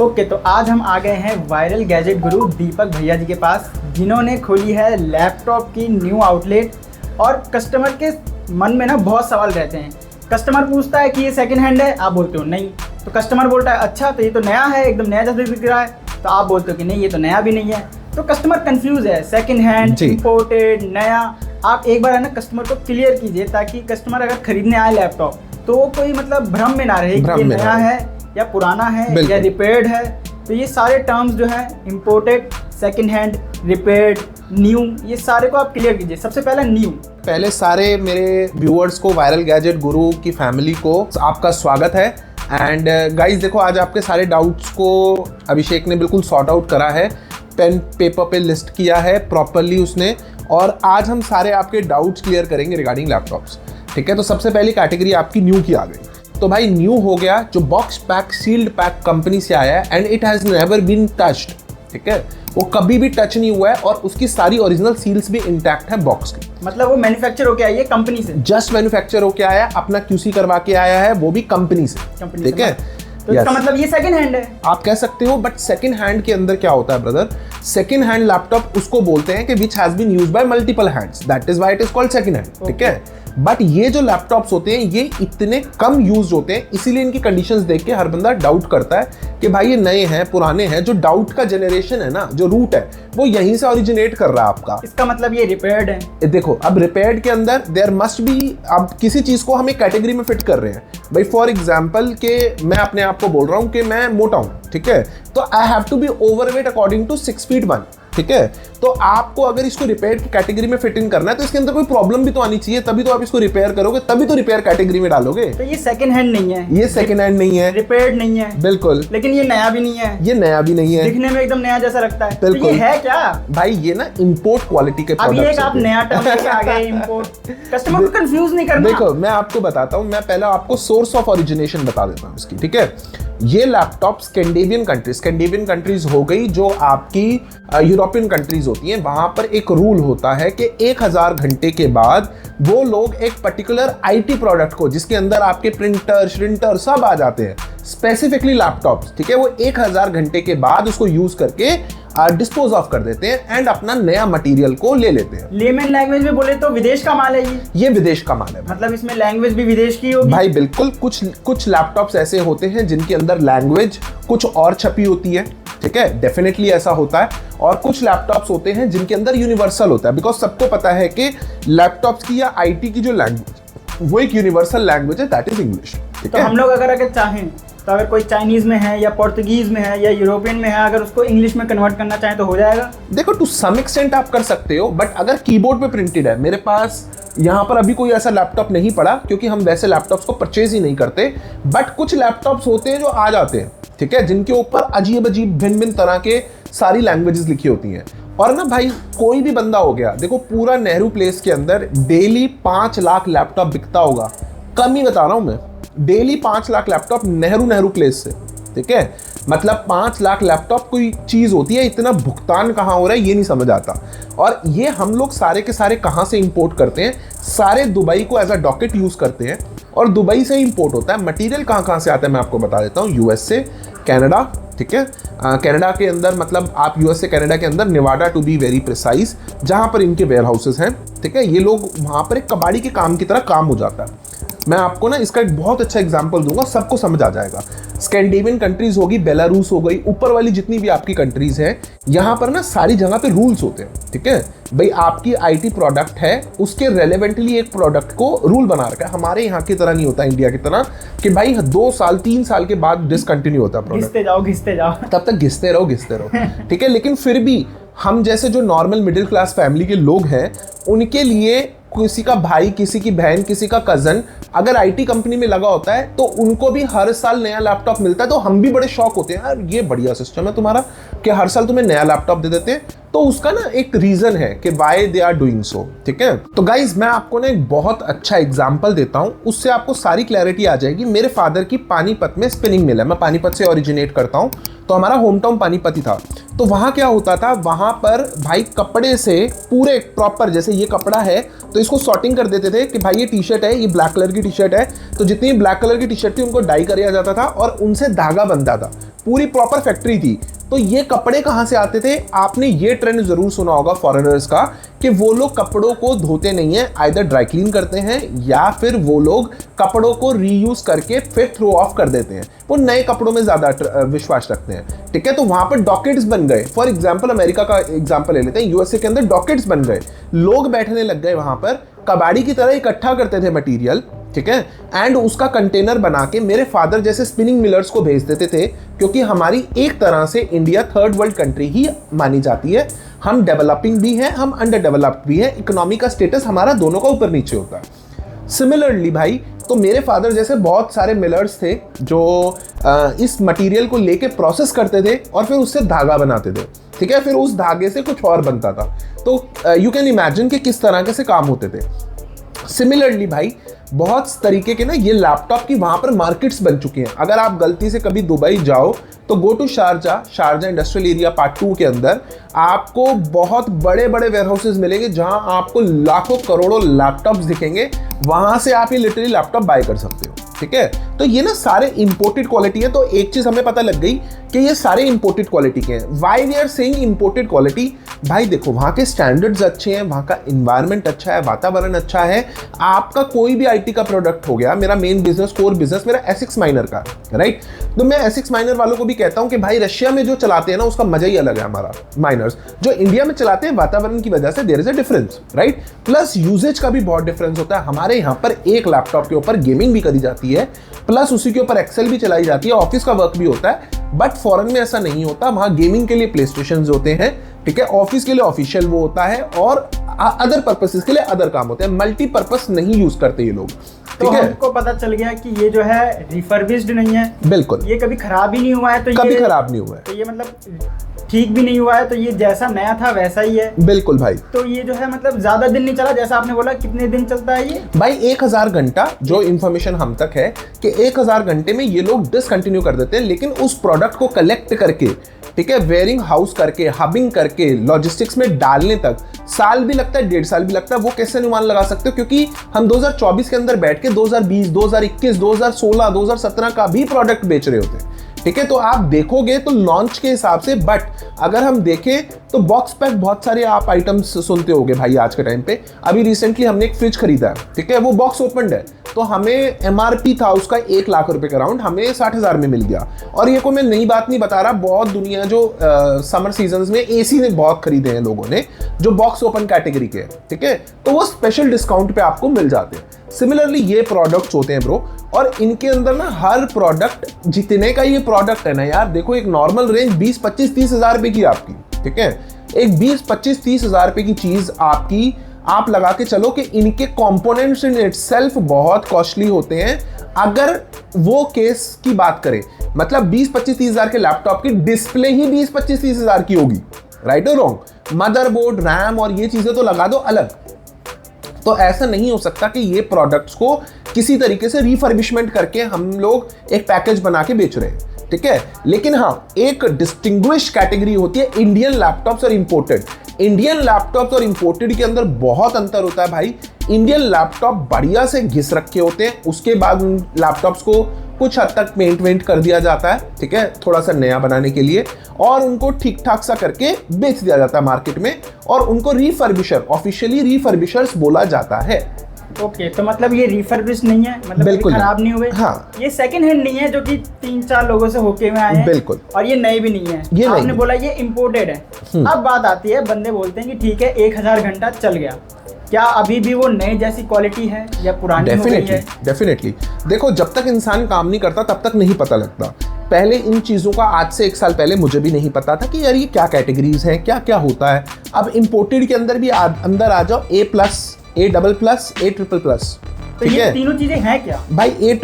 Okay, तो आज हम आ गए हैं वायरल गैजेट गुरु दीपक भैया जी के पास, जिन्होंने खोली है लैपटॉप की न्यू आउटलेट। और कस्टमर के मन में ना बहुत सवाल रहते हैं। कस्टमर पूछता है कि ये सेकंड हैंड है, आप बोलते हो नहीं। तो कस्टमर बोलता है अच्छा तो ये तो नया है, एकदम नया जैसे दिख रहा है, तो आप बोलते हो कि नहीं ये तो नया भी नहीं है। तो कस्टमर कंफ्यूज है, सेकंड हैंड, इंपोर्टेड, नया। आप एक बार है ना कस्टमर को क्लियर कीजिए, ताकि कस्टमर अगर खरीदने आए लैपटॉप तो वो कोई मतलब भ्रम में ना रहे कि ये नया है या पुराना है या रिपेयर्ड है। तो ये सारे टर्म्स जो है imported, second hand, repaired, new, ये सारे को आप क्लियर कीजिए। सबसे पहले न्यू। पहले सारे मेरे व्यूअर्स को, वायरल गैजेट गुरु की फैमिली को आपका स्वागत है। एंड गाइस देखो, आज आपके सारे डाउट्स को अभिषेक ने बिल्कुल सॉर्ट आउट करा है, पेन पेपर पे लिस्ट किया है प्रॉपरली उसने। और आज हम सारे आपके डाउट्स क्लियर करेंगे रिगार्डिंग लैपटॉप्स। ठीक है, तो सबसे पहली कैटेगरी आपकी न्यू की आ गई। तो भाई न्यू हो गया जो box pack sealed pack company से आया है and it has never been touched. ठीक है, वो कभी भी टच नहीं हुआ है और उसकी सारी ओरिजिनल सील्स भी इंटैक्ट है बॉक्स की। मतलब वो मैन्युफैक्चर होके आई है कंपनी से, जस्ट मैन्युफैक्चर होके आया, अपना QC करवा के आया है, वो भी कंपनी से। ठीक है, तो इसका मतलब ये सेकंड हैंड है आप कह सकते हो। बट सेकंड हैंड के अंदर क्या होता है ब्रदर, सेकंड हैंड लैपटॉप उसको बोलते हैं कि which has been used by multiple hands, that is why it is called second hand. ठीक है, बट ये जो लैपटॉप्स होते हैं ये इतने कम यूज होते हैं, इसीलिए इनकी कंडीशंस देख के हर बंदा डाउट करता है कि भाई ये नए हैं पुराने हैं। जो डाउट का जनरेशन है ना, जो रूट है वो यहीं से ओरिजिनेट कर रहा है आपका। इसका मतलब ये रिपेयर्ड है। देखो अब रिपेयर्ड के अंदर देयर मस्ट बी, अब किसी चीज को हम एक कैटेगरी में फिट कर रहे हैं। भाई फॉर एग्जाम्पल के मैं अपने आप को बोल रहा हूँ कि मैं मोटा हूँ, ठीक है, तो I have to be overweight according to 6 feet 1। ठीक है, तो आपको अगर इसको रिपेयर की कैटेगरी में फिट इन करना है तो इसके अंदर कोई प्रॉब्लम भी तो आनी चाहिए, तभी तो आप इसको रिपेयर करोगे, तभी तो रिपेयर कैटेगरी में डालोगे। तो ये सेकंड हैंड नहीं है, ये सेकंड हैंड नहीं है, रिपेयर्ड नहीं है, बिल्कुल। लेकिन ये नया भी नहीं है, ये नया भी नहीं है, दिखने में एकदम नया जैसा लगता है। बिल्कुल। तो ये है क्या भाई, ये ना इंपोर्ट क्वालिटी के प्रोडक्ट्स। अभी एक आप नया टर्म लेके आ गए, इंपोर्ट। कस्टमर को कंफ्यूज नहीं करना। देखो मैं आपको बताता हूँ, मैं पहले आपको सोर्स ऑफ ओरिजिनेशन बता देता हूँ इसकी। ठीक है, ये लैपटॉप स्कैंडिनेवियन कंट्रीज हो गई, जो आपकी यूरोपियन कंट्रीज होती हैं, वहां पर एक रूल होता है कि 1000 घंटे के बाद वो लोग एक पर्टिकुलर IT प्रोडक्ट को, जिसके अंदर आपके प्रिंटर श्रिंटर सब आ जाते हैं, स्पेसिफिकली लैपटॉप्स, ठीक है, वो 1000 घंटे के बाद उसको यूज करके डिस्पोज ऑफ कर देते हैं एंड अपना नया मटेरियल को ले लेते हैं। लेमन लैंग्वेज में बोले तो विदेश का माल है ये विदेश का माल है। मतलब इसमें लैंग्वेज भी विदेश की होगी भाई बिल्कुल। कुछ लैपटॉप्स ऐसे होते हैं जिनके अंदर लैंग्वेज कुछ और छपी होती है। ठीक है, डेफिनेटली ऐसा होता है। और कुछ लैपटॉप्स होते हैं जिनके अंदर यूनिवर्सल होता है, बिकॉज सबको पता है कि लैपटॉप्स की या IT की जो लैंग्वेज वो एक यूनिवर्सल लैंग्वेज है, दैट इज इंग्लिश। तो हम लोग अगर चाहें तो अगर कोई चाइनीज में है या पोर्तुगीज में है या यूरोपियन में है, अगर उसको इंग्लिश में कन्वर्ट करना चाहें तो हो जाएगा। देखो टू सम एक्सटेंट आप कर सकते हो, बट अगर कीबोर्ड पे प्रिंटेड है, मेरे पास यहाँ पर अभी कोई ऐसा लैपटॉप नहीं पड़ा क्योंकि हम वैसे लैपटॉप्स को परचेज ही नहीं करते, बट कुछ लैपटॉप्स होते हैं जो आ जाते हैं, ठीक है, जिनके ऊपर अजीब अजीब भिन्न भिन्न तरह के सारी लैंग्वेजेस लिखी होती हैं। और ना भाई कोई भी बंदा हो गया, देखो पूरा नेहरू प्लेस के अंदर डेली 5 लाख लैपटॉप बिकता होगा, कम ही बता रहा हूं मैं, daily 5 lakh laptop Nehru place से। ठीक है, मतलब 5 लाख लैपटॉप कोई चीज होती है, इतना भुगतान कहाँ हो रहा है ये नहीं समझ आता। और ये हम लोग सारे के सारे कहाँ से इंपोर्ट करते हैं, सारे दुबई को एज अ डॉकेट यूज करते हैं और दुबई से इंपोर्ट होता है। मटेरियल कहाँ से आता है मैं आपको बता देता हूँ, US से, कनाडा। ठीक है, कनाडा के अंदर, मतलब आप US से कनाडा के अंदर, Nevada to be very precise, जहाँ पर इनके वेयर हाउसेज हैं। ठीक है, ये लोग वहाँ पर एक कबाड़ी के काम की तरह काम हो जाता है। मैं आपको ना इसका एक बहुत अच्छा एग्जांपल दूंगा, सबको समझ आ जाएगा। स्कैंडिनेवियन कंट्रीज होगी, बेलारूस हो गई, ऊपर वाली जितनी भी आपकी कंट्रीज हैं, यहाँ पर ना सारी जगह पे रूल्स होते हैं। ठीक है भाई, आपकी IT प्रोडक्ट है, उसके रेलेवेंटली एक प्रोडक्ट को रूल बना रखा है। हमारे यहाँ की तरह नहीं होता, इंडिया की तरह कि भाई 2 साल 3 साल के बाद डिसकंटिन्यू होता है प्रोडक्ट। घिसते जाओ तब तक घिसते रहो ठीक है, लेकिन फिर भी हम जैसे जो नॉर्मल मिडिल क्लास फैमिली के लोग हैं, उनके लिए किसी का भाई, किसी की बहन, किसी का कजन अगर IT कंपनी में लगा होता है तो उनको भी हर साल नया लैपटॉप मिलता है, तो हम भी बड़े शॉक होते हैं, यार ये बढ़िया सिस्टम है तुम्हारा कि हर साल तुम्हें नया लैपटॉप दे देते हैं। तो उसका ना एक रीजन है कि why they are doing so. ठीक है, तो गाइज मैं आपको ना एक बहुत अच्छा एग्जांपल देता हूं, उससे आपको सारी क्लैरिटी आ जाएगी। मेरे फादर की पानीपत में स्पिनिंग मिल है, मैं पानीपत से ओरिजिनेट करता हूं, तो हमारा होम टाउन पानीपत ही था। तो वहां क्या होता था, वहां पर भाई कपड़े से पूरे प्रॉपर, जैसे ये कपड़ा है तो इसको सॉर्टिंग कर देते थे कि भाई ये टी-शर्ट है, ये ब्लैक कलर की टी-शर्ट है, तो जितनी ब्लैक कलर की टी-शर्ट थी उनको डाई किया जाता था और उनसे धागा बनता था। पूरी प्रॉपर फैक्ट्री थी। तो ये कपड़े कहाँ से आते थे? आपने ये ट्रेंड जरूर सुना होगा फॉरेनर्स का कि वो लोग कपड़ों को धोते नहीं है, आइदर ड्राई क्लीन करते हैं या फिर वो लोग कपड़ों को रीयूज करके फिर थ्रो ऑफ कर देते हैं। वो नए कपड़ों में ज्यादा विश्वास रखते हैं, ठीक है। तो वहां पर डॉकेट्स बन गए। फॉर एग्जाम्पल अमेरिका का एग्जाम्पल ले लेते हैं, यूएसए के अंदर डॉकेट्स बन गए, लोग बैठने लग गए वहां पर, कबाड़ी की तरह इकट्ठा करते थे मटीरियल, ठीक है, एंड उसका कंटेनर बना के मेरे फादर जैसे स्पिनिंग मिलर्स को भेज देते थे, क्योंकि हमारी एक तरह से इंडिया थर्ड वर्ल्ड कंट्री ही मानी जाती है। हम डेवलपिंग भी हैं, हम अंडर डेवलप्ड भी हैं, इकोनॉमी का स्टेटस हमारा दोनों का ऊपर नीचे होता है। सिमिलरली भाई, तो मेरे फादर जैसे बहुत सारे मिलर्स थे जो इस मटेरियल को लेके प्रोसेस करते थे और फिर उससे धागा बनाते थे, ठीक है, फिर उस धागे से कुछ और बनता था। तो यू कैन इमेजिन कि किस तरह के से काम होते थे। सिमिलरली भाई, बहुत तरीके के ना ये लैपटॉप की वहां पर मार्केट्स बन चुके हैं। अगर आप गलती से कभी दुबई जाओ तो go to Sharjah industrial area part 2 के अंदर आपको बहुत बड़े बड़े वेयरहाउसेस मिलेंगे जहां आपको लाखों करोड़ों लैपटॉप्स दिखेंगे। वहां से आप ये लिटरली लैपटॉप बाय कर सकते हो, ठीक है। तो ये ना सारे इंपोर्टेड क्वालिटी है। तो एक चीज हमें पता लग गई कि ये सारे इंपोर्टेड क्वालिटी के हैं। Why we are saying imported quality? भाई देखो, वहां के स्टैंडर्ड्स अच्छे हैं, वहां का एनवायरनमेंट अच्छा है, वातावरण अच्छा है। आपका कोई भी आईटी का प्रोडक्ट हो गया, मेरा मेन बिजनेस, कोर बिजनेस मेरा एसिक्स माइनर का, राइट। तो मैं एसिक्स माइनर वालों को भी कहता हूं कि भाई रशिया में जो चलाते हैं ना उसका मजा ही अलग है। हमारा माइनर्स जो इंडिया में चलाते हैं, वातावरण की वजह से there is a difference, right. Plus usages का भी बहुत डिफरेंस होता है। हमारे यहाँ पर एक लैपटॉप के ऊपर गेमिंग भी करी जाती है, प्लस उसी के ऊपर एक्सेल भी चलाई जाती है, ऑफिस का वर्क भी होता है। बट फॉरेन में ऐसा नहीं होता। वहां गेमिंग के लिए प्ले स्टेशन होते हैं, ठीक है, ऑफिस के लिए ऑफिशियल वो होता है, और अदर पर्पसेस के लिए अदर काम होते हैं। मल्टीपर्पस नहीं यूज करते ये लोग, तो हमको पता चल गया कि ये जो है रिफर्बिश्ड नहीं है, बिल्कुल, ये कभी खराब ही नहीं हुआ है, तो कभी खराब नहीं हुआ है, तो ये मतलब ठीक भी नहीं हुआ है, तो ये जैसा नया था वैसा ही है, बिल्कुल भाई। तो ये जो है मतलब ज्यादा दिन नहीं चला, जैसा आपने बोला। कितने दिन चलता है ये भाई? 1000 घंटा जो इंफॉर्मेशन हम तक है कि 1000 घंटे में ये लोग डिसकंटिन्यू कर देते हैं, लेकिन उस प्रोडक्ट को कलेक्ट करके, ठीक है, वेयरिंग हाउस करके, हबिंग करके, लॉजिस्टिक्स में डालने तक साल भी लगता है, 1.5 साल भी लगता है। वो कैसे अनुमान लगा सकते हो? क्योंकि हम 2024 के अंदर बैठ के 2020, 2021, 2016, 2017 का भी प्रोडक्ट बेच रहे होते हैं, ठीक है। तो आप देखोगे तो लॉन्च के हिसाब से, बट अगर हम देखें तो बॉक्स पैक बहुत सारे आप आइटम्स सुनते होगे भाई आज के टाइम पे। अभी रिसेंटली हमने एक फ्रिज खरीदा है, ठीक है, वो बॉक्स ओपनड है, तो हमें एमआरपी था उसका 1 लाख रुपए का राउंड, हमें 60,000 में मिल गया। और ये कोई मैं नई बात नहीं बता रहा, बहुत दुनिया जो समर सीजन में एसी ने बहुत खरीदे हैं लोगों ने, जो बॉक्स ओपन कैटेगरी के, ठीक है, तो वो स्पेशल डिस्काउंट पे आपको मिल जाते हैं। सिमिलरली ये प्रोडक्ट्स होते हैं ब्रो, और इनके अंदर ना हर प्रोडक्ट, जितने का ये प्रोडक्ट है ना यार, देखो एक नॉर्मल रेंज 20, 25, 30 हजार रुपए की आपकी, ठीक है, एक 20, 25, 30 हजार रुपए की चीज आपकी, आप लगा के चलो कि इनके कंपोनेंट्स इन इटसेल्फ बहुत कॉस्टली होते हैं। अगर वो केस की बात करें, मतलब 20, 25, 30 हजार के लैपटॉप की डिस्प्ले ही 20, 25, 30 हजार की होगी, राइट और रॉन्ग, मदरबोर्ड, रैम और ये चीजें तो लगा दो अलग। तो ऐसा नहीं हो सकता कि ये प्रोडक्ट्स को किसी तरीके से रिफर्बिशमेंट करके हम लोग एक पैकेज बना के बेच रहे हैं, ठीक है। लेकिन हाँ, एक डिस्टिंग्विश कैटेगरी होती है इंडियन लैपटॉप्स और इंपोर्टेड। इंडियन लैपटॉप्स और इंपोर्टेड के अंदर बहुत अंतर होता है भाई। इंडियन लैपटॉप बढ़िया से घिस रखे होते हैं, उसके बाद उन लैपटॉप्स को कुछ हद तक पेंट वेंट कर दिया जाता है, ठीक है, थोड़ा सा नया बनाने के लिए, और उनको ठीक ठाक सा करके बेच दिया जाता है मार्केट में, और उनको रिफर्बिशर, ऑफिशियली रिफर्बिशर्स बोला जाता है। ओके, तो मतलब ये रिफर्बिश नहीं है, मतलब बिल्कुल खराब नहीं हुए। हाँ, ये सेकंड हैंड नहीं है जो कि 3-4 लोगों से होके हुए आए हैं, बिल्कुल, और ये नए भी नहीं है, ये आपने बोला ये इम्पोर्टेड है। अब बात आती है, बंदे बोलते हैं कि ठीक है 1000 घंटा चल गया, क्या अभी भी वो नए जैसी क्वालिटी है या पुरानी हो गई है? डेफिनेटली। देखो, जब तक इंसान काम नहीं करता तब तक नहीं पता लगता। पहले इन चीज़ों का, आज से 1 साल पहले मुझे भी नहीं पता था कि यार ये क्या कैटेगरीज हैं, क्या क्या होता है। अब इंपोर्टेड के अंदर भी अंदर आ जाओ, A+, A++, A++, तो ये तीनों चीजें हैं क्या भाई? A+++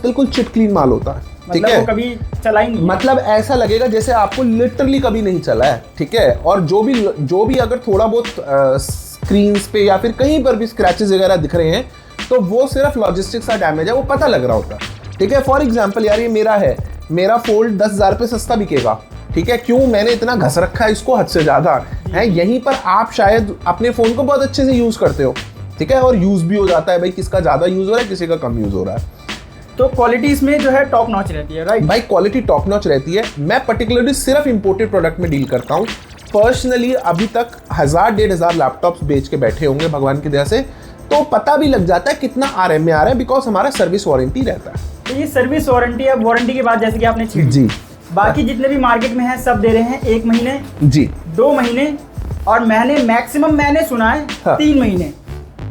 बिल्कुल चिट क्लीन माल होता है, ठीक है, वो कभी चला ही नहीं, मतलब ऐसा लगेगा जैसे आपको लिटरली कभी नहीं चला है, ठीक है। और जो भी अगर थोड़ा बहुत स्क्रीन्स पे या फिर कहीं पर भी स्क्रैचेस वगैरह दिख रहे हैं, तो वो सिर्फ लॉजिस्टिक्स का डैमेज है, वो पता लग रहा होता है, ठीक है। फॉर एग्जाम्पल यार, ये मेरा है, मेरा फोल्ड 10,000 पे सस्ता बिकेगा, ठीक है, क्यों? मैंने इतना घस रखा है इसको हद से ज्यादा है। यहीं पर आप शायद अपने फोन को बहुत अच्छे से यूज करते हो, ठीक है, और यूज भी हो जाता है भाई, किसका ज्यादा यूज हो रहा है, किसी का कम यूज हो रहा है। तो क्वालिटी इसमें जो है टॉप नॉच रहती है, राइट? भाई क्वालिटी टॉप नॉच रहती है। मैं पर्टिकुलरली सिर्फ इंपोर्टेड प्रोडक्ट में डील करता हूँ। पर्सनली अभी तक 1000-1500 लैपटॉप्स बेच के बैठे होंगे भगवान की दया से, तो पता भी लग जाता है कितना RM में आ रहा है, बिकॉज हमारा सर्विस वारंटी रहता है। तो ये सर्विस वारंटी, अब वारंटी की बात जैसे कि आपने छेड़ी जी, बाकी जितने भी मार्केट में है सब दे रहे हैं 1 महीने, जी, 2 महीने और मैक्सिमम मैंने सुना है हाँ। 3 महीने।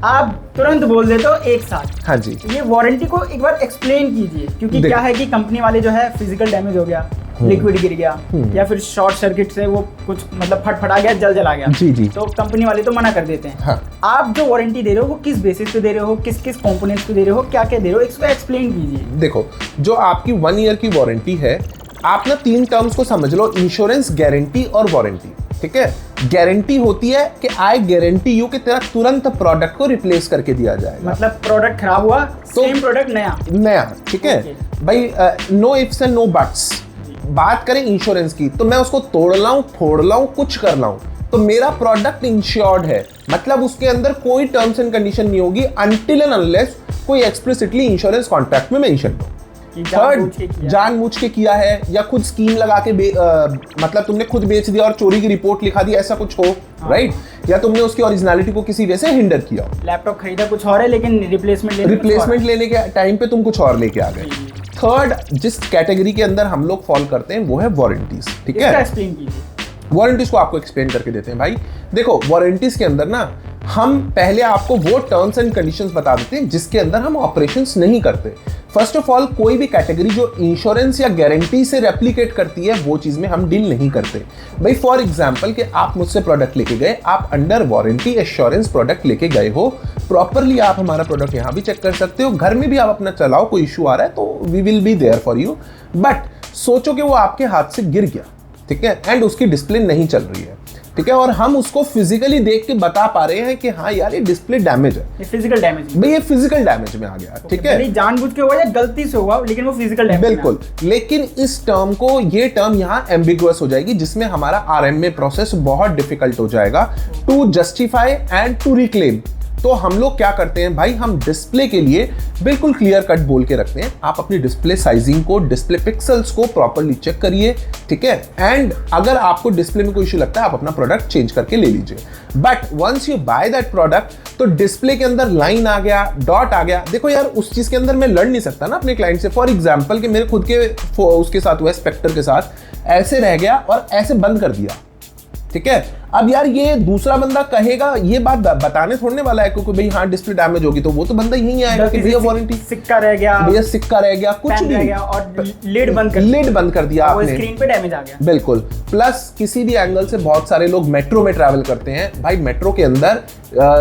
आप तुरंत बोल देते हो 1 साल। हाँ जी। ये वारंटी को एक बार एक्सप्लेन कीजिए, क्योंकि क्या है कि कंपनी वाले जो है फिजिकल डैमेज हो गया, लिक्विड गिर गया या फिर शॉर्ट सर्किट से वो कुछ मतलब फटफटा गया, जला गया, जी जी, तो कंपनी वाले तो मना कर देते हैं। हाँ। आप जो वारंटी दे रहे हो वो किस बेसिस पे दे रहे हो, किस किस कंपोनेंट्स पे दे रहे हो, क्या क्या दे रहे हो, इसको एक्सप्लेन कीजिए। देखो, जो आपकी 1 ईयर की वारंटी है, आप ना 3 टर्म्स को समझ लो, इंश्योरेंस, गारंटी और वारंटी। ठीक है, गारंटी होती है कि आई गारंटी यू कि तेरा तुरंत प्रोडक्ट को रिप्लेस करके दिया जाएगा। मतलब प्रोडक्ट खराब हुआ तो सेम प्रोडक्ट नया। ठीक है भाई, no ifs and no buts. बात करें इंश्योरेंस की, तो मैं उसको तोड़ लाऊं, फोड़ लाऊं, कुछ कर लाऊं, तो मेरा प्रोडक्ट इंश्योर्ड है, मतलब उसके अंदर कोई टर्म्स एंड कंडीशन नहीं होगी अनटिल एंड अनलेस कोई एक्सप्लिसिटली इंश्योरेंस कॉन्ट्रैक्ट में मेंशन हो। थर्ड, जानबूझ के किया है या खुद स्कीम लगा के मतलब तुमने खुद बेच दिया और चोरी की रिपोर्ट लिखा दी, ऐसा कुछ हो, राइट? या तुमने उसकी ओरिजिनलिटी को किसी वजह से हिंडर किया हो। लैपटॉप खरीदा कुछ और है लेकिन रिप्लेसमेंट लेने के टाइम पे तुम कुछ और लेके आ गए। थर्ड, जिस कैटेगरी के अंदर हम लोग फॉल करते हैं वो है वारंटीज। ठीक है, एक्सप्लेन कीजिए। वारंटीज को आपको एक्सप्लेन करके देते हैं भाई। देखो, वारंटीज के अंदर ना हम पहले आपको वो टर्म्स एंड कंडीशंस बता देते हैं जिसके अंदर हम ऑपरेशंस नहीं करते। फर्स्ट ऑफ ऑल, कोई भी कैटेगरी जो इंश्योरेंस या गारंटी से रेप्लिकेट करती है वो चीज में हम डील नहीं करते भाई। फॉर एग्जांपल कि आप मुझसे प्रोडक्ट लेके गए, आप अंडर वारंटी एश्योरेंस प्रोडक्ट लेके गए हो, प्रॉपरली आप हमारा प्रोडक्ट यहाँ भी चेक कर सकते हो, घर में भी आप अपना चलाओ, कोई इशू आ रहा है तो we will be there for you. But सोचो कि वो आपके हाथ से गिर गया, ठीक है, एंड उसकी डिस्प्ले नहीं चल रही है, ठीक है, और हम उसको फिजिकली देख के बता पा रहे हैं कि हाँ यार ये डिस्प्ले डैमेज है, ये फिजिकल डैमेज भाई, ये फिजिकल डैमेज में आ गया। ठीक है, जानबूझ के हुआ या गलती से हुआ, लेकिन वो फिजिकल डैमेज। बिल्कुल, लेकिन इस टर्म को, ये टर्म यहाँ एम्बिगुअस हो जाएगी, जिसमें हमारा RMA प्रोसेस बहुत डिफिकल्ट हो जाएगा to justify and to reclaim. तो हम लोग क्या करते हैं भाई, हम डिस्प्ले के लिए बिल्कुल क्लियर कट बोल के रखते हैं, आप अपनी डिस्प्ले साइजिंग को, डिस्प्ले पिक्सल्स को प्रॉपर्ली चेक करिए, ठीक है, एंड अगर आपको डिस्प्ले में कोई इशू लगता है आप अपना प्रोडक्ट चेंज करके ले लीजिए। But once you buy that product, तो डिस्प्ले के अंदर लाइन आ गया, डॉट आ गया, देखो यार उस चीज के अंदर मैं लड़ नहीं सकता ना अपने क्लाइंट से। फॉर एग्जाम्पल कि मेरे खुद के उसके साथ हुआ, स्पेक्टर के साथ ऐसे रह गया और ऐसे बंद कर दिया, ठीक है। अब यार ये दूसरा बंदा कहेगा, ये बात बताने छोड़ने वाला है क्योंकि भाई हाँ डिस्प्ले डैमेज होगी, तो वो तो बंदा यही आएगा कि भैया वारंटी, सिक्का रह गया, भैया सिक्का रह गया, कुछ भी, और लिड बंद कर दिया आपने, स्क्रीन पे डैमेज आ गया। बिल्कुल। प्लस किसी भी एंगल से बहुत सारे लोग मेट्रो में ट्रैवल करते हैं भाई, मेट्रो के अंदर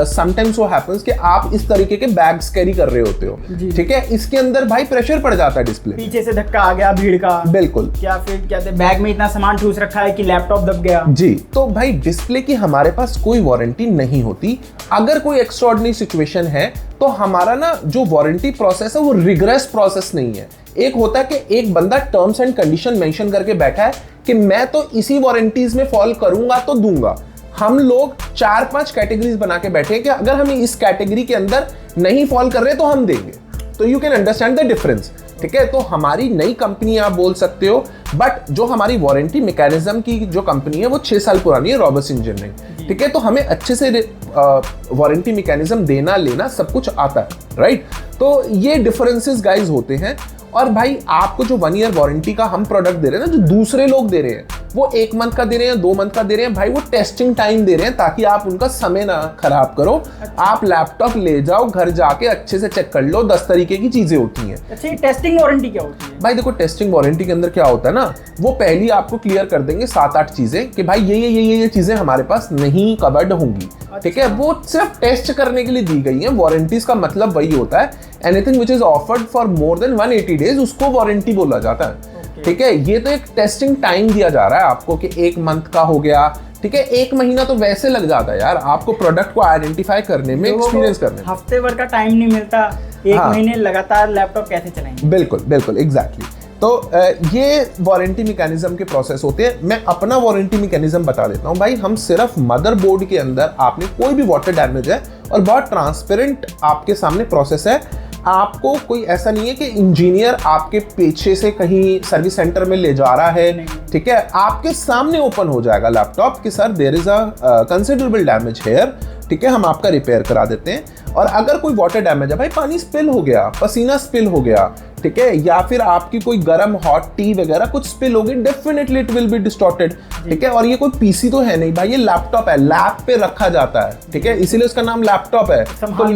समटाइम्स वो हैपेंस कि आप इस तरीके के बैग्स कैरी कर रहे होते हो, ठीक है, इसके अंदर भाई प्रेशर पड़ जाता है डिस्प्ले, पीछे से धक्का आ गया भीड़ का, बिल्कुल, क्या फिर क्या बैग में इतना सामान ठूस रखा है कि लैपटॉप दब गया। जी, तो भाई डिस्प्ले की हमारे पास कोई वारंटी नहीं होती। अगर कोई एक्स्ट्राऑर्डिनरी सिचुएशन है तो हमारा ना जो वारंटी प्रोसेस है वो रिग्रेस प्रोसेस नहीं है। एक होता है कि एक बंदा टर्म्स एंड कंडीशन मेंशन करके बैठा है कि मैं तो इसी वारंटीज में फॉल करूंगा तो दूंगा। हम लोग 4-5 कैटेगरीज बना के बैठे हैं कि अगर हम इस कैटेगरी के अंदर नहीं फॉल कर रहे तो हम देंगे। तो you can understand the difference, ठीक है। तो हमारी नई कंपनी आप बोल सकते हो, बट जो हमारी वारंटी मैकेनिज्म की जो कंपनी है वो 6 साल पुरानी है, रॉबर्ट्स इंजीनियरिंग, ठीक है। तो हमें अच्छे से वारंटी मैकेनिज्म देना लेना सब कुछ आता है, राइट। तो ये डिफरेंसेस गाइज होते हैं। और भाई आपको जो 1 ईयर वारंटी का हम प्रोडक्ट दे रहे हैं ना, जो दूसरे लोग दे रहे हैं वो 1 मंथ का दे रहे हैं, 2 मंथ का दे रहे हैं, भाई वो टेस्टिंग टाइम दे रहे हैं ताकि आप उनका समय ना खराब करो। आप लैपटॉप ले जाओ घर जाके अच्छे से चेक कर लो, 10 तरीके की चीजें होती हैं। अच्छा, टेस्टिंग वारंटी क्या होती है? भाई देखो, टेस्टिंग वारंटी के अंदर क्या होता है ना, वो पहली आपको क्लियर कर देंगे 7-8 चीजें कि भाई ये चीजें हमारे पास नहीं कवर्ड होंगी, ठीक है। वो सिर्फ टेस्ट करने के लिए दी गई है। वारंटीज का मतलब वही होता है, anything which is offered for more than 180 days उसको वारंटी बोला जाता है, ठीक है। ये तो एक टेस्टिंग टाइम दिया जा रहा है आपको कि 1 मंथ का हो गया, ठीक है। 1 महीना तो वैसे लग जाता है यार आपको प्रोडक्ट को आइडेंटिफाई करने में, एक्सपीरियंस करने में। हफ्ते भर का टाइम नहीं मिलता, 1 महीने लगातार लैपटॉप कैसे चलाएंगे? बिल्कुल बिल्कुल, एग्जैक्टली। तो ये वारंटी मैकेनिज्म के प्रोसेस होते हैं। मैं अपना वारंटी मैकेनिज्म बता देता हूँ भाई। हम सिर्फ मदरबोर्ड के अंदर आपने कोई भी वाटर डैमेज है, और बहुत ट्रांसपेरेंट आपके सामने प्रोसेस है। आपको कोई ऐसा नहीं है कि इंजीनियर आपके पीछे से कहीं सर्विस सेंटर में ले जा रहा है, ठीक है, आपके सामने ओपन हो जाएगा लैपटॉप कि sir there is a considerable damage here, ठीक है, हम आपका रिपेयर करा देते हैं। और अगर कोई वाटर डैमेज है, भाई पानी स्पिल हो गया, पसीना स्पिल हो गया, ठीक है, या फिर आपकी कोई गर्म हॉट टी वगैरह कुछ स्पिल होगी, definitely it will be distorted, ठीक है। और ये कोई पीसी तो है नहीं भाई, ये लैपटॉप है, लैप पे रखा जाता है, ठीक है, इसीलिए उसका नाम लैपटॉप है, संभाल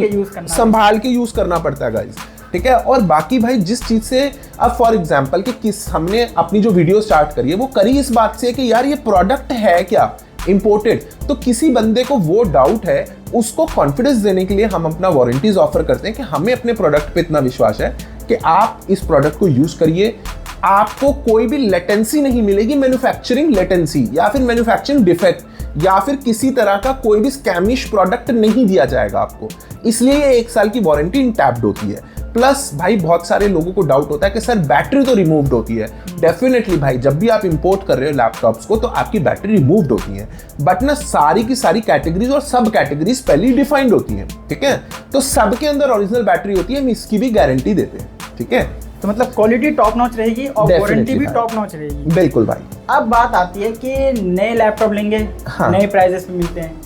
के यूज करना पड़ता है गाइस, ठीक है। और बाकी भाई जिस चीज से अब फॉर एग्जांपल कि किस हमने अपनी जो वीडियो स्टार्ट करी है वो करी इस बात से कि यार ये प्रोडक्ट है क्या इंपोर्टेड, तो किसी बंदे को वो डाउट है, उसको कॉन्फिडेंस देने के लिए हम अपना वारंटीज ऑफर करते हैं कि हमें अपने प्रोडक्ट पे इतना विश्वास है कि आप इस प्रोडक्ट को यूज करिए, आपको कोई भी लेटेंसी नहीं मिलेगी, मैन्युफैक्चरिंग लेटेंसी या फिर मैन्युफैक्चरिंग डिफेक्ट या फिर किसी तरह का कोई भी स्कैमिश प्रोडक्ट नहीं दिया जाएगा आपको, इसलिए ये 1 साल की वारंटी इंटैप्ड होती है। प्लस भाई बहुत सारे लोगों को डाउट होता है कि सर बैटरी तो रिमूव्ड होती है, डेफिनेटली भाई जब भी आप इंपोर्ट कर रहे हो लैपटॉप्स को तो आपकी बैटरी रिमूव्ड होती है, बट ना सारी की सारी कैटेगरीज और सब कैटेगरीज पहले ही डिफाइंड होती है, ठीक है, तो सबके अंदर ओरिजिनल बैटरी होती है, हम इसकी भी गारंटी देते हैं, ठीक है। तो मतलब क्वालिटी टॉप नॉच रहेगी और वारंटी भी टॉप नॉच रहेगी। बिल्कुल भाई। अब बात आती है कि नए लैपटॉप लेंगे, हाँ। नए प्राइजेस पे मिलते हैं,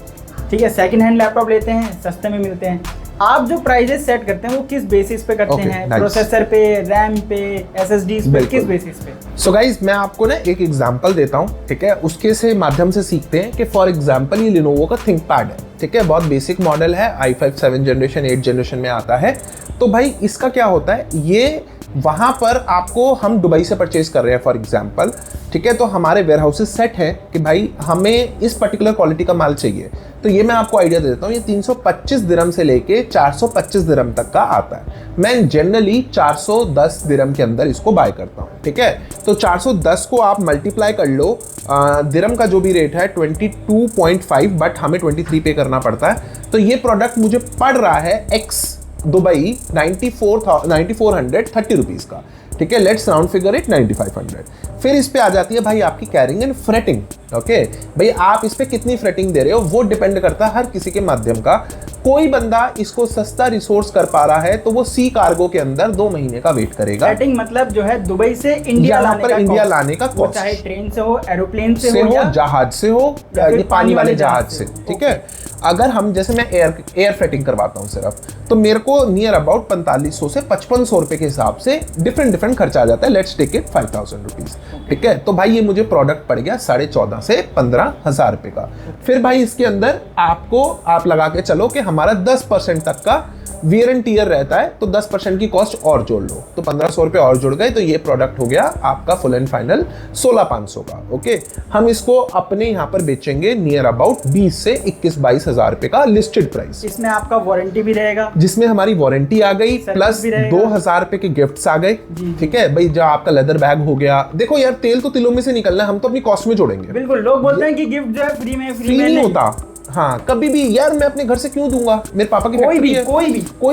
ठीक है, सेकंड हैंड लैपटॉप लेते हैं, सस्ते में मिलते हैं, आप जो प्राइजेस सेट करते हैं वो किस बेसिस पे करते हैं? प्रोसेसर पे, रैम पे, एसएसडीज पे, किस बेसिस पे? सो गाइज मैं आपको ना एक एग्जांपल देता हूँ, ठीक है, उसके से माध्यम से सीखते हैं कि फॉर एग्जांपल ये लिनोवो का थिंकपैड है, ठीक है, बहुत बेसिक मॉडल है, i5 7 जनरेशन 8 जनरेशन में आता है। तो भाई इसका क्या होता है, ये वहाँ पर आपको हम दुबई से परचेज कर रहे हैं फॉर एग्जांपल, ठीक है, तो हमारे वेयर हाउसेस सेट है कि भाई हमें इस पर्टिकुलर क्वालिटी का माल चाहिए, तो ये मैं आपको आइडिया दे देता हूँ, ये 325 दिरहम से लेके 425 दिरहम तक का आता है। मैं जनरली 410 दिरहम के अंदर इसको बाय करता हूँ, ठीक है, तो 410 को आप मल्टीप्लाई कर लो, दिरहम का जो भी रेट है 22.5, बट हमें 23 पे करना पड़ता है, तो ये प्रोडक्ट मुझे पड़ रहा है एक्स दुबई 9430 रुपीज़ का, ठीक है, लेट्स राउंड फिगर इट 9500। फिर इस पे आ जाती है भाई आपकी कैरिंग एंड फ्रेटिंग, ओके, भाई आप इस पे कितनी फ्रेटिंग दे रहे हो वो डिपेंड करता है हर किसी के माध्यम का। कोई बंदा इसको सस्ता रिसोर्स कर पा रहा है तो वो सी कार्गो के अंदर 2 महीने का वेट करेगा। फ्रेटिंग मतलब जो है दुबई से इंडिया लाने का कॉस्ट, चाहे ट्रेन से हो, एरोप्लेन से हो, जहाज से हो, या पानी वाले जहाज से, ठीक है। अगर हम जैसे मैं एयर फ्रेटिंग करवाता हूँ सिर्फ, तो मेरे को नियर अबाउट 4500 से 5500 रुपए के हिसाब से डिफरेंट खर्चा आ जाता है, लेट्स टेक इट 5000 रुपीज, ठीक है। तो भाई ये मुझे प्रोडक्ट पड़ गया 14.5 से 15,000 रुपए का। फिर भाई इसके अंदर आपको आप लगा के चलो कि हमारा 10% तक का वियर एंड टीयर रहता है, तो 10% की कॉस्ट और जोड़ लो, तो 1500 रुपए और जुड़ गए, तो ये प्रोडक्ट हो गया आपका फुल एंड फाइनल 16,500 का, ओके। हम इसको अपने यहाँ पर बेचेंगे नियर अबाउट 20 से 21-22 हजार रुपए का लिस्टेड प्राइस। इसमें आपका वारंटी भी रहेगा, जिसमें हमारी वारंटी आ गई, प्लस 2000 रुपए के गिफ्ट्स आ गए, ठीक है भाई, जो आपका लेदर बैग हो गया। देखो यार तेल तो तिलों में से निकलना है, हम तो अपनी कॉस्ट में जोड़ेंगे। बिल्कुल, लोग बोलते हैं कि गिफ्ट जो है फ्री में नहीं होता, हाँ, कभी भी यार मैं अपने घर से क्यों दूंगा, मेरे पापा की फैक्ट्री है, कोई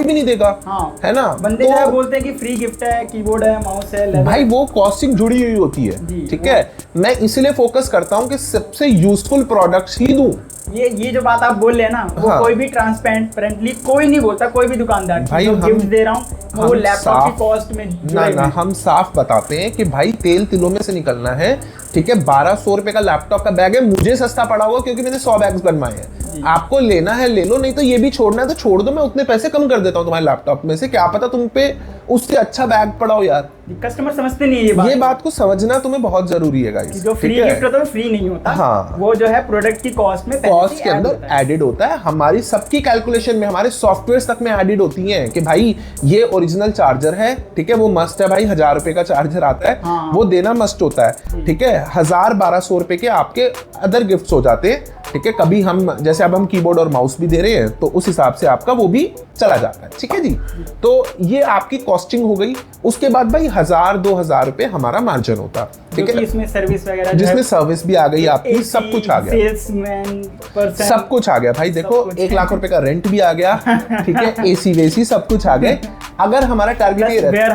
भी नहीं देगा, हाँ, है ना। बंदे तो बोलते हैं कि फ्री गिफ्ट है, कीबोर्ड है, माउस है, भाई वो कॉस्टिंग जुड़ी हुई होती है, ठीक है। मैं इसलिए फोकस करता हूँ कि सबसे यूजफुल प्रोडक्ट्स ही दूं। ये जो बात आप बोल रहे हैं ना, वो हाँ। कोई भी ट्रांसपेरेंटली कोई नहीं बोलता, कोई भी दुकानदार भाई जो गिफ्ट दे रहा हूँ वो लैपटॉप की कॉस्ट में ना हम साफ बताते हैं कि भाई तेल तिलों में से निकलना है, ठीक है। 1200 रुपए का लैपटॉप का बैग है, मुझे सस्ता पड़ा होगा क्योंकि मैंने 100 बैग्स बनवाए हैं। आपको लेना है ले लो, नहीं तो ये भी छोड़ना है तो छोड़ दो, मैं उतने पैसे कम कर देता हूँ तुम्हारे लैपटॉप में से, क्या पता तुम पे उससे अच्छा बैग पड़ा हो यार। कस्टमर समझते नहीं है ये बात को समझना तुम्हें बहुत जरूरी है गाइस। जो फ्री गिफ्ट होता है फ्री नहीं होता, हाँ, वो जो है प्रोडक्ट की कॉस्ट में कॉस्ट के अंदर एडेड होता है, हमारी सबकी कैलकुलेशन में, हमारे सॉफ्टवेयर तक में एडेड होती हैं कि भाई ये ओरिजिनल चार्जर है, ठीक है, वो मस्ट है भाई, 1000 रुपए का चार्जर आता है, हाँ, वो देना मस्ट होता है, ठीक है। 1000-1200 रुपए के आपके अदर गिफ्ट्स हो जाते हैं, ठीक है। कभी हम जैसे अब हम कीबोर्ड और माउस भी दे रहे हैं तो उस हिसाब से आपका वो भी चला जाता है, ठीक है जी। तो ये आपकी कॉस्टिंग हो गई। उसके बाद भाई 1000-2000 रुपए हमारा मार्जिन होता, ठीक है, इसमें सर्विस वगैरह, जिसमें सर्विस भी आ गई आपकी, सब कुछ आ गया, सब कुछ आ गया भाई। देखो 1 लाख रुपए का रेंट भी आ गया, ठीक है, एसी वेसी सब कुछ आ गए। अगर हमारा टारगेट वेयर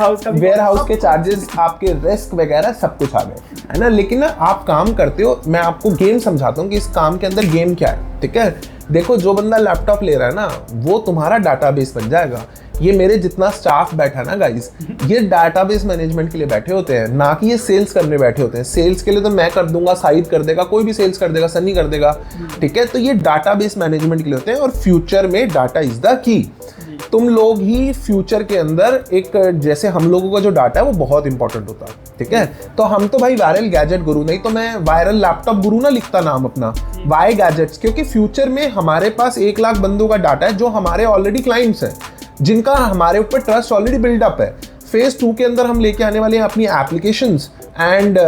हाउस के चार्जेस, आपके रिस्क वगैरह सब कुछ आ गए, है ना। लेकिन ना आप काम करते हो, मैं आपको गेम समझाता हूँ कि इस काम के अंदर गेम क्या है, ठीक है। देखो जो बंदा लैपटॉप ले रहा है ना, वो तुम्हारा डाटाबेस बन जाएगा। ये मेरे जितना स्टाफ बैठा ना गाइस, ये डाटाबेस मैनेजमेंट के लिए बैठे होते हैं, ना कि ये सेल्स करने बैठे होते हैं। सेल्स के लिए तो मैं कर दूंगा, साइड कर देगा, कोई भी सेल्स कर देगा, सनी कर देगा, ठीक है। तो ये डाटाबेस मैनेजमेंट के लिए होते हैं, और फ्यूचर में डाटा इज द की। तुम लोग ही फ्यूचर के अंदर एक, जैसे हम लोगों का जो डाटा है वो बहुत इंपॉर्टेंट होता है, ठीक है। तो हम तो भाई वायरल गैजेट गुरु, नहीं तो मैं वायरल लैपटॉप गुरु ना लिखता नाम अपना, वाई गैजेट्स, क्योंकि फ्यूचर में हमारे पास 1 लाख बंदों का डाटा है जो हमारे ऑलरेडी क्लाइंट्स हैं, जिनका हमारे ऊपर ट्रस्ट ऑलरेडी बिल्डअप है। फेज 2 के अंदर हम लेके आने वाले हैं अपनी एप्लीकेशंस एंड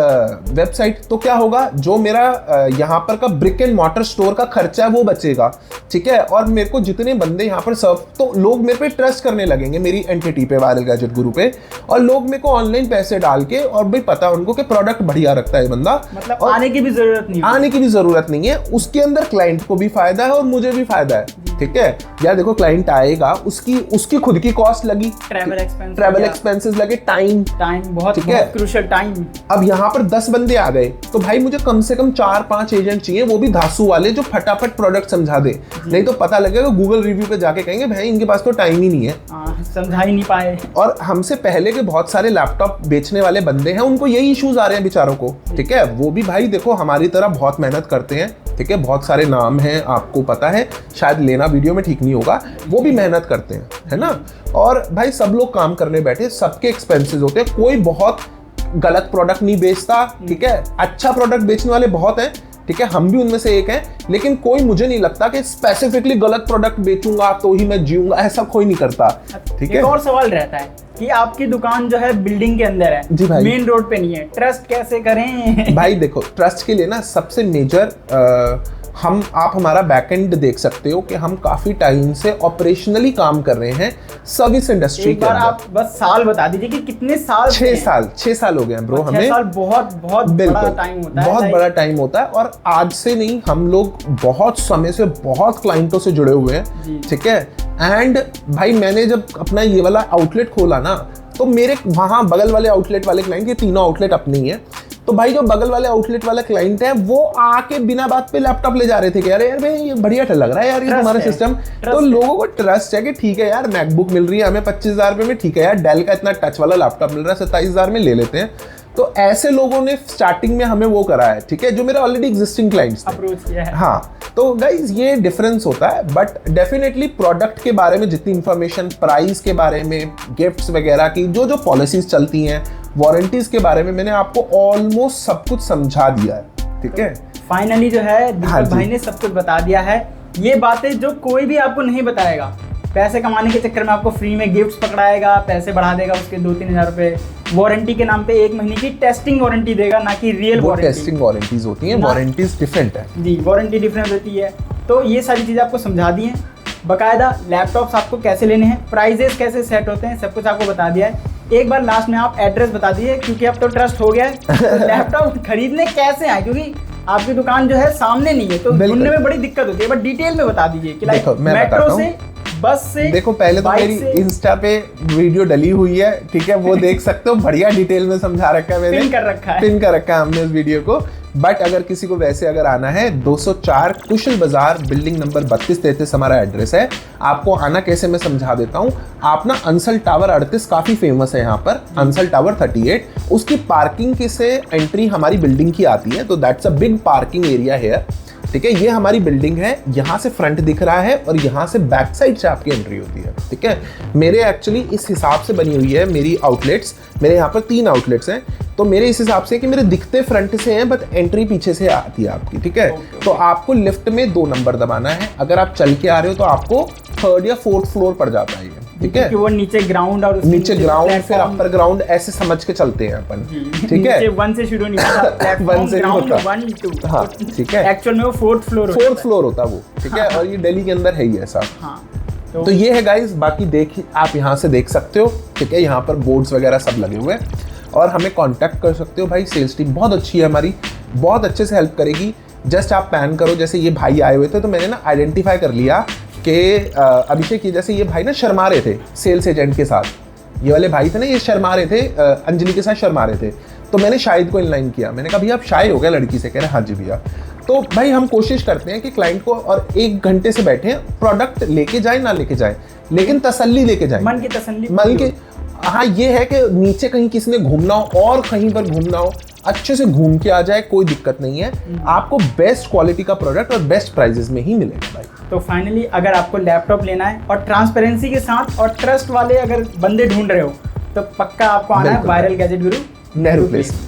वेबसाइट। तो क्या होगा, जो मेरा यहाँ पर का ब्रिक एंड मॉर्टर स्टोर का खर्चा है वो बचेगा, ठीक है। और मेरे को जितने बंदे यहाँ पर सर्व, तो लोग मेरे पे ट्रस्ट करने लगेंगे, मेरी एंटिटी पे, वायरल गैजेट गुरु पे, और लोग मेरे को ऑनलाइन पैसे डाल के, और भाई पता है उनको कि प्रोडक्ट बढ़िया रखता है बंदा, मतलब आने की भी जरूरत नहीं है, उसके अंदर क्लाइंट को भी फायदा है और मुझे भी फायदा है, ठीक है। यार देखो, क्लाइंट आएगा, उसकी खुद की कॉस्ट लगी, ट्रैवल एक्सपेंसेस लगे, टाइम बहुत क्रूशियल टाइम। अब यहाँ पर 10 बंदे आ गए, तो भाई मुझे कम से कम 4-5 एजेंट चाहिए, वो भी धासु वाले, जो फटाफट प्रोडक्ट समझा दे। नहीं तो पता लगेगा गूगल रिव्यू पे जाके कहेंगे भाई इनके पास तो टाइम ही नहीं है, समझा ही नहीं पाए। और हमसे पहले के बहुत सारे लैपटॉप बेचने वाले बंदे हैं, उनको यही इश्यूज आ रहे हैं बेचारों को, ठीक है। वो भी भाई देखो हमारी तरह बहुत मेहनत करते हैं, ठीक है। बहुत सारे नाम हैं, आपको पता है, शायद लेना वीडियो में ठीक नहीं होगा, वो भी मेहनत करते हैं, है ना। और भाई सब लोग काम करने बैठे, सबके एक्सपेंसेस होते हैं, कोई बहुत गलत प्रोडक्ट नहीं बेचता, ठीक है। अच्छा प्रोडक्ट बेचने वाले बहुत हैं, ठीक है, हम भी उनमें से एक हैं, लेकिन कोई, मुझे नहीं लगता कि स्पेसिफिकली गलत प्रोडक्ट बेचूंगा तो ही मैं जीऊंगा, ऐसा कोई नहीं करता, ठीक है। एक और सवाल रहता है कि आपकी दुकान जो है बिल्डिंग के अंदर है, जी भाई, मेन रोड पे नहीं है, ट्रस्ट कैसे करें? भाई देखो, ट्रस्ट के लिए ना सबसे मेजर, आप हमारा बैकएंड देख सकते हो कि हम काफी टाइम से ऑपरेशनली काम कर रहे हैं सर्विस इंडस्ट्री के अंदर। आप बस साल बता दीजिए कि कितने साल? 6 साल हो गए हैं ब्रो हमें। 6 साल बहुत बड़ा टाइम होता है, बहुत बड़ा टाइम होता है। और आज से नहीं, हम लोग बहुत समय से बहुत क्लाइंटों से जुड़े हुए हैं, ठीक है। एंड भाई मैंने जब अपना ये वाला आउटलेट खोला ना, तो मेरे वहाँ बगल वाले आउटलेट वाले क्लाइंट, ये तीनों आउटलेट अपने ही है, तो भाई जो बगल वाले आउटलेट वाला क्लाइंट है, वो आके बिना बात पे लैपटॉप ले जा रहे थे कि यार भाई ये बढ़िया लग रहा है यार, ये हमारा सिस्टम। तो लोगों को ट्रस्ट है कि ठीक है यार, मैकबुक मिल रही है हमें 25,000 रुपए में, ठीक है यार, डेल का इतना टच वाला लैपटॉप मिल रहा है 27,000 में, ले लेते हैं। तो ऐसे लोगों ने स्टार्टिंग में हमें वो करा है, ठीक है, जो मेरे ऑलरेडी एग्जिस्टिंग क्लाइंट्स थे, अप्रोच किया है। हाँ, तो गाइज ये डिफरेंस होता है। बट डेफिनेटली प्रोडक्ट के बारे में जितनी इंफॉर्मेशन, प्राइस के बारे में, गिफ्ट्स वगैरह की जो पॉलिसीज चलती हैं, वारंटीज के बारे में मैंने आपको ऑलमोस्ट सब कुछ समझा दिया है, ठीक है। फाइनली जो है दीपक भाई ने सब कुछ बता दिया है, ये बातें जो कोई भी आपको नहीं बताएगा। पैसे कमाने के चक्कर में आपको फ्री में गिफ्ट्स पकड़ाएगा, पैसे बढ़ा देगा उसके 2-3 हज़ार रुपए, वारंटी के नाम पे 1 महीने की टेस्टिंग वारंटी देगा, ना कि रियल वारंटी। टेस्टिंग वारंटीज होती हैं, वारंटीज डिफरेंट है जी, वारंटी डिफरेंट होती है। तो ये सारी चीज़ें आपको समझा दी हैं, बाकायदा लैपटॉप्स आपको कैसे लेने हैं, प्राइजेस कैसे सेट होते हैं, सब कुछ आपको बता दिया है। एक बार लास्ट में आप एड्रेस बता दीजिए, क्योंकि अब तो ट्रस्ट हो गया है, तो लैपटॉप खरीदने कैसे आए, क्योंकि आपकी दुकान जो है सामने नहीं है, तो ढूंढने में बड़ी दिक्कत होती है। बट डिटेल में बता दीजिए कि लाइक मेट्रो से, बस से, देखो पहले तो मेरी इंस्टा पे वीडियो डली हुई है, ठीक है, वो देख सकते हो, बढ़िया डिटेल में समझा रखा है मैंने, पिन कर रखा है हमने उस वीडियो को। बट अगर किसी को वैसे अगर आना है, 204 कुशल बाजार, बिल्डिंग नंबर 3233 हमारा एड्रेस है। आपको आना कैसे मैं समझा देता हूँ। आप ना अंसल टावर 38 काफी फेमस है यहाँ पर, अंसल टावर 38, उसकी पार्किंग की से एंट्री हमारी बिल्डिंग की आती है, तो that's a big parking area है, ठीक है। ये हमारी बिल्डिंग है, यहाँ से फ्रंट दिख रहा है और यहाँ से बैक साइड से आपकी एंट्री होती है, ठीक है। मेरे एक्चुअली इस हिसाब से बनी हुई है मेरी आउटलेट्स, मेरे यहाँ पर 3 आउटलेट्स हैं, तो मेरे इस हिसाब से कि मेरे दिखते फ्रंट से हैं, बट एंट्री पीछे से आती है आपकी, ठीक है। तो आपको लिफ्ट में 2 नंबर दबाना है, अगर आप चल के आ रहे हो तो आपको 3rd या 4th फ्लोर पर जाता है, ठीक है। वो नीचे ग्राउंड, और नीचे ग्राउंड, फिर अपर ग्राउंड, ऐसे समझ के चलते हैं अपन, ठीक है। 1 से शुरू नहीं होता, 1 से नहीं होता, 1, 2, हाँ, ठीक है। एक्चुअल में वो 4th फ्लोर होता वो, ठीक है। और ये दिल्ली के अंदर है ही ऐसा, हाँ। तो ये है गाइस, बाकी देखिए आप यहाँ से देख सकते हो, ठीक है। यहाँ पर बोर्ड्स वगैरह सब लगे हुए हैं, और हमें कांटेक्ट कर सकते हो भाई। सेल्स टीम बहुत अच्छी है हमारी, बहुत अच्छे से हेल्प करेगी। जस्ट आप पैन करो, जैसे ये भाई आए हुए थे, तो मैंने ना आइडेंटिफाई कर लिया कि अभिषेक, ये जैसे ये भाई ना शर्मा रहे थे सेल्स एजेंट के साथ, ये वाले भाई थे ना, ये शर्मा रहे थे, अंजलि के साथ शर्मा रहे थे, तो मैंने शाहिद को इनलाइन किया, मैंने कहा भैया आप शाय हो गया लड़की से, कह रहे हाँ जी भैया। तो भाई हम कोशिश करते हैं कि क्लाइंट को और 1 घंटे से बैठे प्रोडक्ट लेके जाए ना लेके जाए, लेकिन तसल्ली लेके जाए, मन की तसल्ली, मन के। हाँ ये है कि नीचे कहीं किसी ने घूमना हो और कहीं पर घूमना हो, अच्छे से घूम के आ जाए, कोई दिक्कत नहीं है। आपको बेस्ट क्वालिटी का प्रोडक्ट और बेस्ट प्राइजेस में ही मिलेगा भाई। तो फाइनली अगर आपको लैपटॉप लेना है और ट्रांसपेरेंसी के साथ और ट्रस्ट वाले अगर बंदे ढूंढ रहे हो, तो पक्का आपको आना है बिल्कुल। वायरल गैजेट गुरु नेहरू प्लेस।